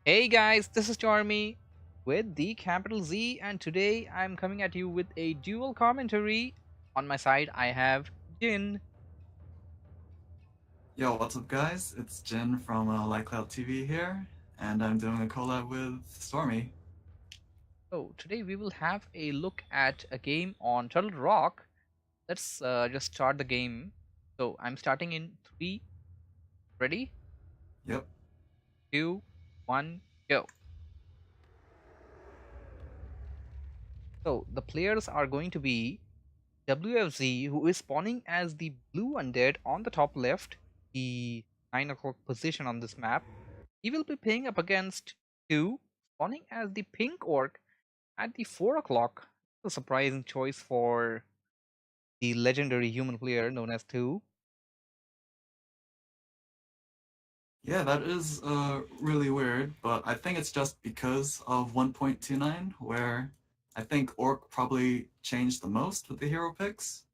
Hey guys, this is Stormy with the capital Z, and today I'm coming at you with a dual commentary. On my side, I have Jin. Yo, what's up, guys? It's Jin from LightcloudTV here, and I'm doing a collab with Stormy. So, today we will have a look at a game on Turtle Rock. Let's just start the game. So, I'm starting in 3. Ready? Yep. 2, 1, go. So, the players are going to be WFZ, who is spawning as the blue undead on the top left, the 9 o'clock position on this map. He will be playing up against 2, spawning as the pink orc at the 4 o'clock. A surprising choice for the legendary human player known as 2. Yeah, that is really weird, but I think it's just because of 1.29, where I think Orc probably changed the most with the hero picks.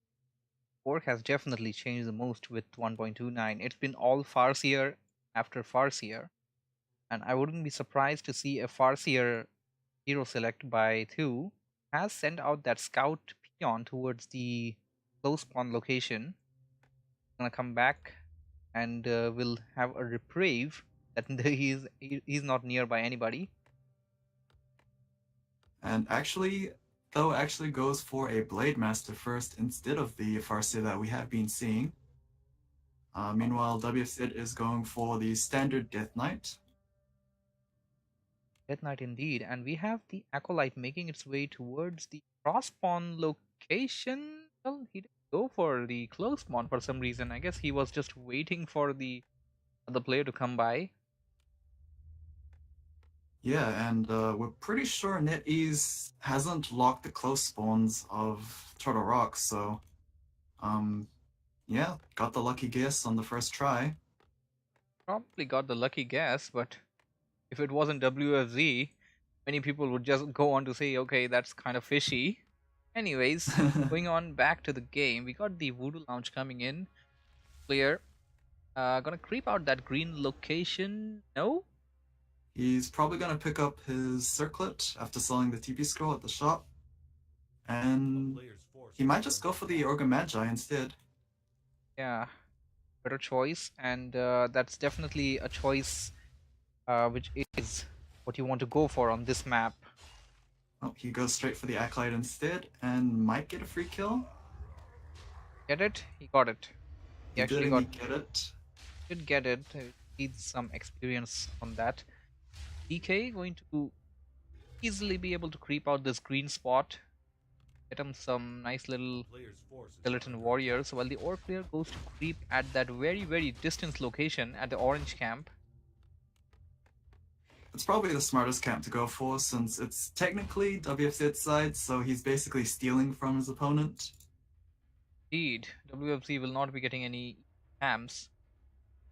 Orc has definitely changed the most with 1.29. It's been all Farseer after Farseer, and I wouldn't be surprised to see a Farseer hero select by 2 has sent out that scout peon towards the close spawn location. Gonna come back and will have a reprieve that he's not nearby anybody. And actually, though, actually goes for a Blade Master first instead of the Farseer that we have been seeing. Meanwhile, WFZ is going for the standard Death Knight. Death Knight indeed, and we have the acolyte making its way towards the cross spawn location. Well, he didn't go for the close spawn for some reason. I guess he was just waiting for the other player to come by. Yeah, and we're pretty sure NetEase hasn't locked the close spawns of Turtle Rock, so um, yeah, got the lucky guess on the first try. Probably got the lucky guess, but if it wasn't WFZ, many people would just go on to say, okay, that's kind of fishy. Anyways, going on back to the game, we got the Voodoo Lounge coming in. Player, gonna creep out that green location. No? He's probably gonna pick up his circlet after selling the TP scroll at the shop, and he might just go for the Organ Magi instead. Yeah, better choice, and that's definitely a choice which is what you want to go for on this map. Oh, he goes straight for the Acolyte instead, and might get a free kill. Get it? He got it. He He did actually got indeed get it. did get it. Needs some experience on that. DK going to easily be able to creep out this green spot, get him some nice little skeleton warriors, while the orc player goes to creep at that very distant location at the orange camp. It's probably the smartest camp to go for since it's technically WFZ's side, so he's basically stealing from his opponent. Indeed, WFC will not be getting any camps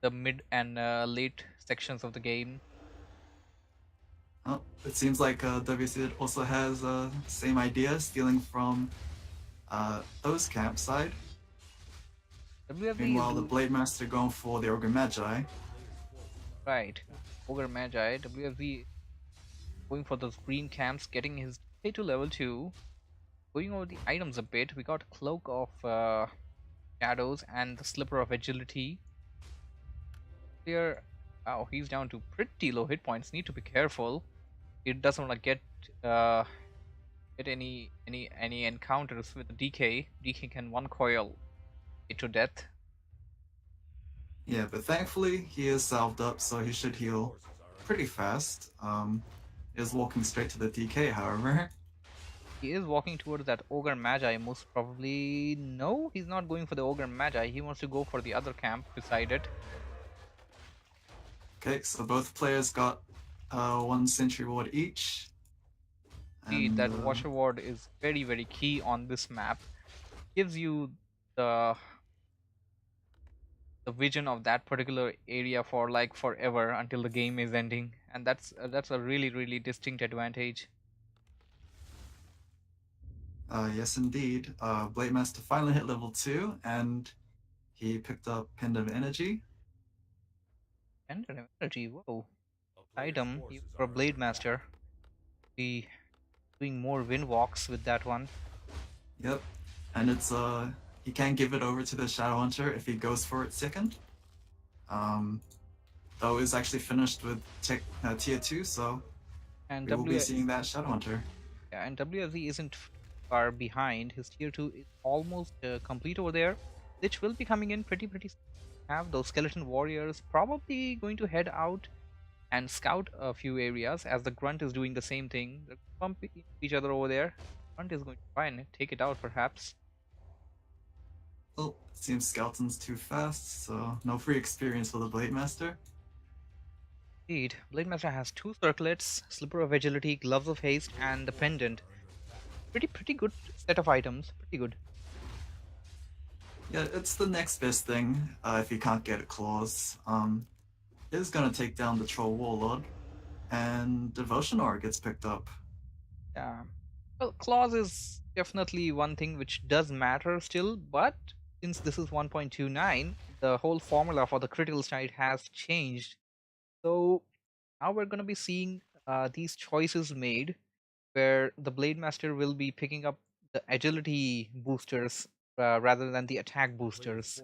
the mid and late sections of the game. Oh, it seems like WFZ also has same idea, stealing from those campside. WFC is Meanwhile, the Blade Master going for the Organ Magi. right. Ogre Magi, WFC going for those green camps, getting his DK to level 2. Going over the items a bit, we got Cloak of Shadows and the Slipper of Agility. Here, oh, he's down to pretty low hit points. Need to be careful. He doesn't want to get any encounters with the DK. DK can one coil it to death. Yeah, but thankfully he is salved up, so he should heal pretty fast. Is walking straight to the DK, however. He is walking towards that Ogre Magi, most probably. No, he's not going for the Ogre Magi. He wants to go for the other camp beside it. Okay, so both players got one sentry ward each. See, And that Washer Ward is very key on this map. Gives you the the vision of that particular area for like forever until the game is ending, and that's a really distinct advantage. yes, indeed. Blade Master finally hit level 2, and he picked up Pendant Energy. And energy, whoa. item even for Blade Master. Be doing more wind walks with that one. Yep. And it's he can give it over to the Shadow Hunter if he goes for it second. Though it's actually finished with tier 2, so And we will be seeing that Shadow Hunter. Yeah, and WFZ isn't far behind. His tier 2 is almost complete over there. Lich will be coming in pretty soon. Have those skeleton warriors probably going to head out and scout a few areas as the grunt is doing the same thing. They bump each other over there. Grunt is going to try and take it out perhaps. Well, it seems Skeleton's too fast, so no free experience for the Blade Master. Indeed, Blade Master has 2 circlets, Slipper of Agility, Gloves of Haste, and the Pendant. Pretty good set of items. Pretty good. Yeah, it's the next best thing if you can't get a Claws. Is gonna take down the Troll Warlord, and Devotion Aura gets picked up. Yeah. Well, claws is definitely one thing which does matter still, but since this is 1.29, the whole formula for the critical strike has changed. So now we're going to be seeing these choices made where the Blade Master will be picking up the agility boosters rather than the attack boosters.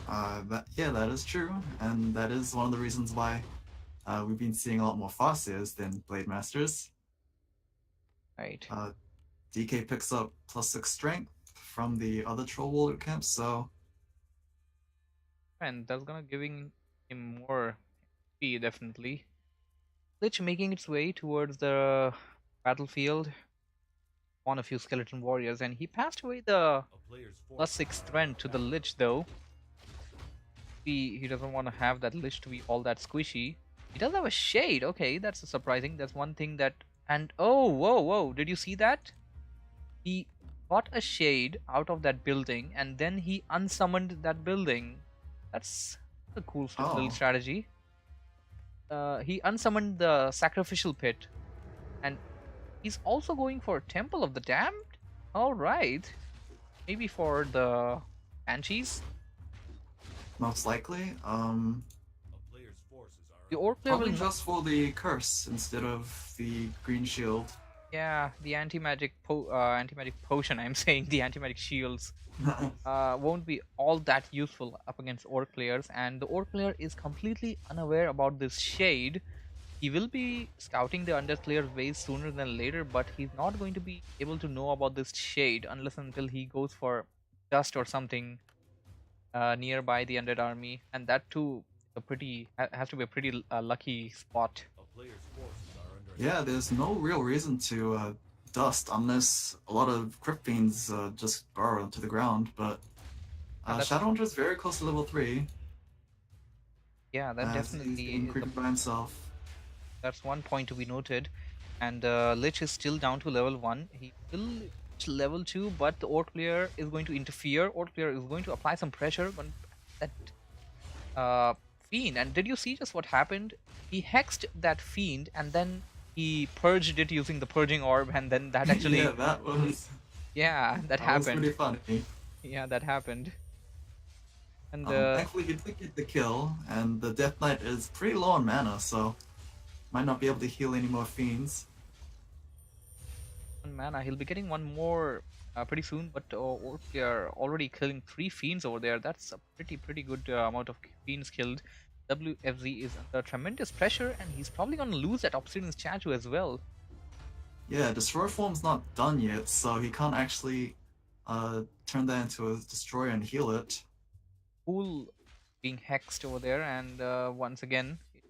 Yeah, that is true, and that is one of the reasons why we've been seeing a lot more Farseers than Blade Masters. Right. DK picks up +6 strength from the other Troll Warlord camp, so... And that's gonna giving him more HP, definitely. Lich making its way towards the battlefield on a few skeleton warriors, and he passed away the +6 strength to the Lich though. He doesn't want to have that Lich to be all that squishy. He does have a shade. Okay, that's surprising. That's one thing that... And oh, whoa, did you see that? He got a shade out of that building and then he unsummoned that building. That's a cool little strategy. He unsummoned the sacrificial pit, and he's also going for Temple of the Damned. All right, maybe for the Banshees. Most likely. The orc player Probably will just for the curse instead of the green shield. Yeah, the anti-magic potion. I'm saying the anti-magic shields won't be all that useful up against orc players, and the orc player is completely unaware about this shade. He will be scouting the undead player's base sooner than later, but he's not going to be able to know about this shade unless until he goes for dust or something nearby the undead army, and that too has to be a pretty lucky spot. Yeah, there's no real reason to dust unless a lot of Crypt Fiends just burrow to the ground, but Shadowhunter is very close to level 3. Yeah, that definitely is creeping by himself. That's one point to be noted. And Lich is still down to level 1. He will reach level 2, but the Orc player is going to interfere. Orc player is going to apply some pressure on that Fiend. And did you see just what happened? He hexed that Fiend and then he purged it using the Purging Orb, and then that actually... yeah, that was... Yeah, that happened. Was pretty funny. Yeah, that happened. And thankfully he did get the kill, and the Death Knight is pretty low on mana, so might not be able to heal any more Fiends. One mana, he'll be getting one more pretty soon, but we are already killing 3 Fiends over there. That's a pretty good amount of Fiends killed. WFZ is under tremendous pressure, and he's probably going to lose that Obsidian statue as well. Yeah, Destroyer form's not done yet, so he can't actually turn that into a Destroyer and heal it. Pool being hexed over there, and once again, it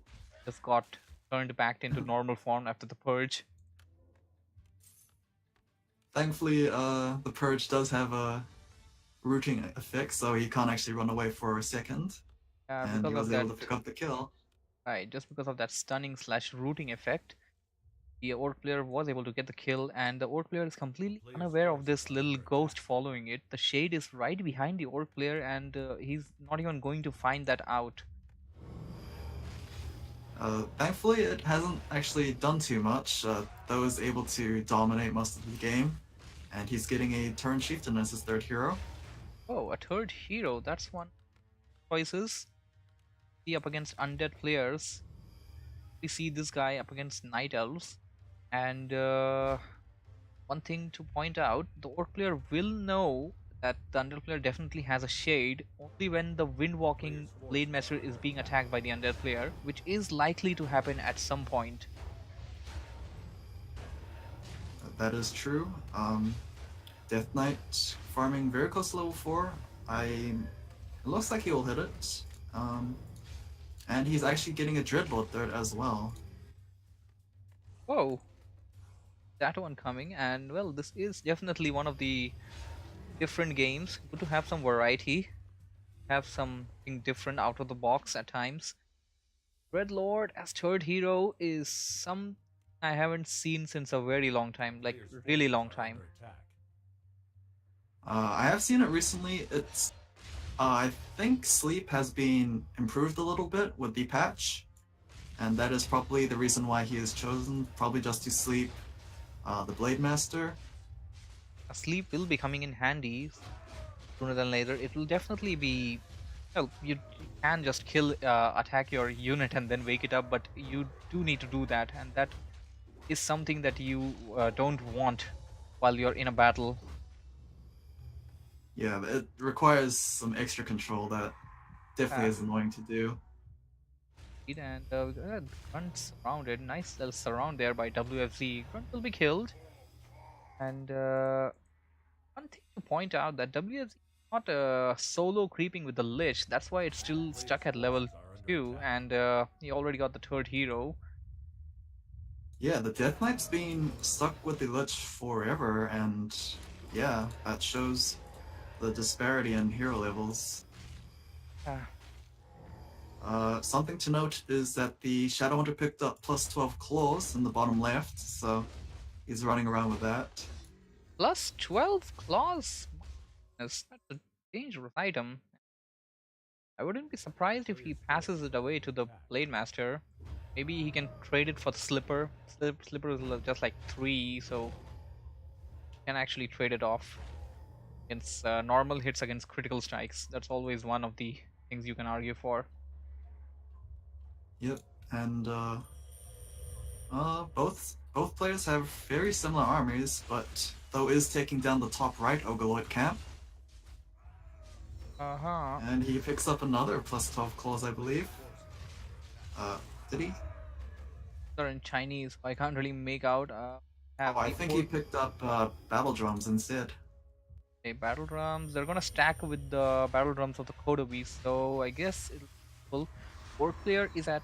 just got turned back into normal form after the purge. Thankfully, the purge does have a rooting effect, so he can't actually run away for a second. And he was able to pick up the kill. Right, just because of that stunning / rooting effect, the orc player was able to get the kill, and the orc player is completely unaware of this little ghost following it. The shade is right behind the orc player, and he's not even going to find that out. Thankfully, it hasn't actually done too much. Though is able to dominate most of the game, and he's getting a Turn Chieftain as his 3rd hero. Oh, a 3rd hero, that's one choices. See up against undead players. We see this guy up against night elves, and one thing to point out: the orc player will know that the undead player definitely has a shade only when the wind walking blade master is being attacked by the undead player, which is likely to happen at some point. That is true. Death Knight farming very close to level 4. It looks like he will hit it. Um, and he's actually getting a Dreadbolt third as well. Whoa, that one coming, and well, this is definitely one of the different games. Good to have some variety, have something different out of the box at times. Red Lord as third hero is some I haven't seen since a very long time, like really long time. I have seen it recently. I think sleep has been improved a little bit with the patch, and that is probably the reason why he is chosen, probably just to sleep the Blade Master. A sleep will be coming in handy sooner than later. It will definitely be. Well, you can just attack your unit and then wake it up, but you do need to do that, and that is something that you don't want while you're in a battle. Yeah, it requires some extra control that definitely Uh, is annoying to do. and Grunt surrounded. Nice little surround there by WFZ. Grunt will be killed. And one thing to point out that WFZ is not solo creeping with the Lich. That's why it's still stuck at level 2. And he already got the third hero. Yeah, the Death Knight's been stuck with the Lich forever, and yeah, that shows the disparity in hero levels. Uh, Something to note is that the Shadow Hunter picked up plus 12 claws in the bottom left, so he's running around with that. plus 12 claws. That's a dangerous item. I wouldn't be surprised if he passes it away to the Blade Master. Maybe he can trade it for the Slipper. Slipper is just like 3, so he can actually trade it off against normal hits against critical strikes. That's always one of the things you can argue for. Yep, and both players have very similar armies, but Tho is taking down the top right Ogoloid camp, Uh huh. and he picks up another plus 12 claws, I believe. Uh, did he? They're in Chinese, so I can't really make out. Oh, Have I the think he orc picked up battle drums instead. battle drums. They're gonna stack with the battle drums of the Kodobi, so I guess it'll be full. Orc player is at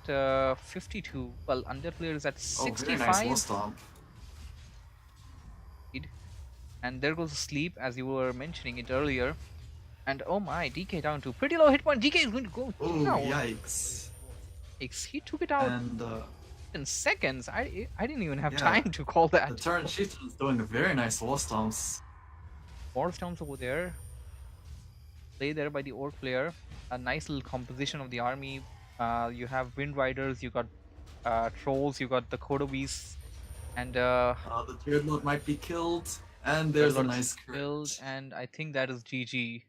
52. Well, Undead player is at Oh, very nice wall 65. stomp. And there goes sleep, as you were mentioning it earlier. And oh my, DK down to pretty low hit point. DK is going to go Oh, down. yikes. He took it out And in seconds. I didn't even have yeah, time to call the that. turret chieftain is doing a very nice wall stomps. More storms over there. Play there by the orc player. A nice little composition of the army. You have wind riders. You got trolls. You got the Kodobis. And The dreadnought might be killed, and there's a Dreadlord is nice crit. killed. And I think that is GG.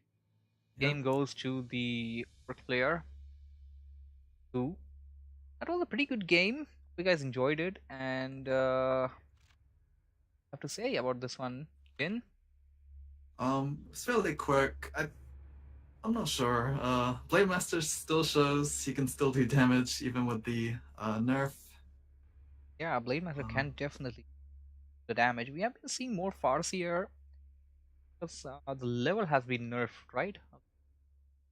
Yep. Game goes to the orc player. Who that was a pretty good game. Hope you guys enjoyed it, and have to say about this one, Jin. It's fairly quick. I'm not sure. Blade Master still shows he can still do damage even with the nerf. Yeah, Blade Master Um, can definitely do the damage. We have been seeing more Farseer because the level has been nerfed, right?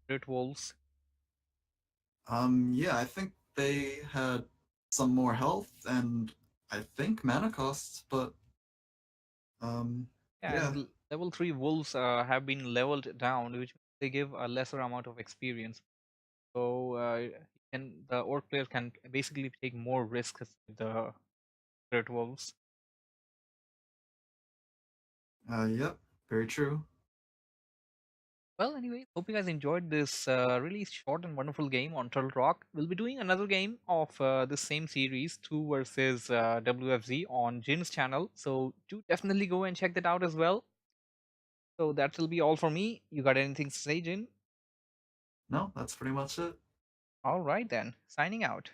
Great Wolves. yeah, I think they had some more health and I think mana cost, but um, Yeah, yeah, and level 3 Wolves have been leveled down, which means they give a lesser amount of experience. So the Orc player can basically take more risks with the Great Wolves. yep, very true. Well, anyway, hope you guys enjoyed this really short and wonderful game on Turtle Rock. We'll be doing another game of the same series, 2 versus WFZ, on Jin's channel. So do definitely go and check that out as well. So that will be all for me. You got anything to say, Jin? No, that's pretty much it. All right then, signing out.